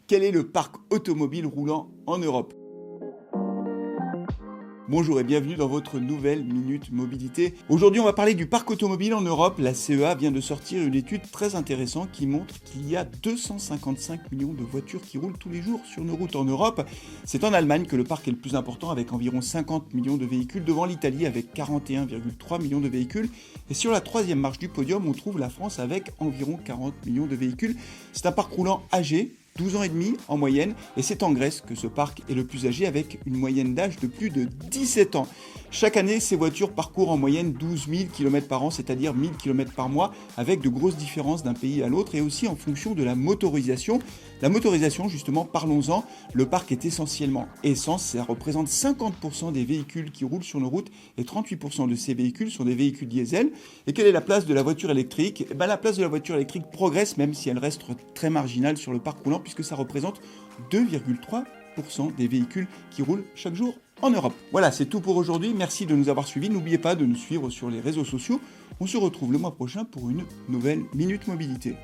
Quel est le parc automobile roulant en Europe? Bonjour et bienvenue dans votre nouvelle Minute Mobilité. Aujourd'hui, on va parler du parc automobile en Europe. La CEA vient de sortir une étude très intéressante qui montre qu'il y a 255 millions de voitures qui roulent tous les jours sur nos routes en Europe. C'est en Allemagne que le parc est le plus important avec environ 50 millions de véhicules, devant l'Italie avec 41,3 millions de véhicules. Et sur la troisième marche du podium, on trouve la France avec environ 40 millions de véhicules. C'est un parc roulant âgé, 12 ans et demi en moyenne, et c'est en Grèce que ce parc est le plus âgé avec une moyenne d'âge de plus de 17 ans. Chaque année, ces voitures parcourent en moyenne 12 000 km par an, c'est-à-dire 1000 km par mois, avec de grosses différences d'un pays à l'autre et aussi en fonction de la motorisation. La motorisation, justement, parlons-en, le parc est essentiellement essence, ça représente 50% des véhicules qui roulent sur nos routes et 38% de ces véhicules sont des véhicules diesel. Et quelle est la place de la voiture électrique? La place de la voiture électrique progresse, même si elle reste très marginale sur le parc roulant, puisque ça représente 2,3% des véhicules qui roulent chaque jour en Europe. Voilà, c'est tout pour aujourd'hui. Merci de nous avoir suivis. N'oubliez pas de nous suivre sur les réseaux sociaux. On se retrouve le mois prochain pour une nouvelle Minute Mobilité.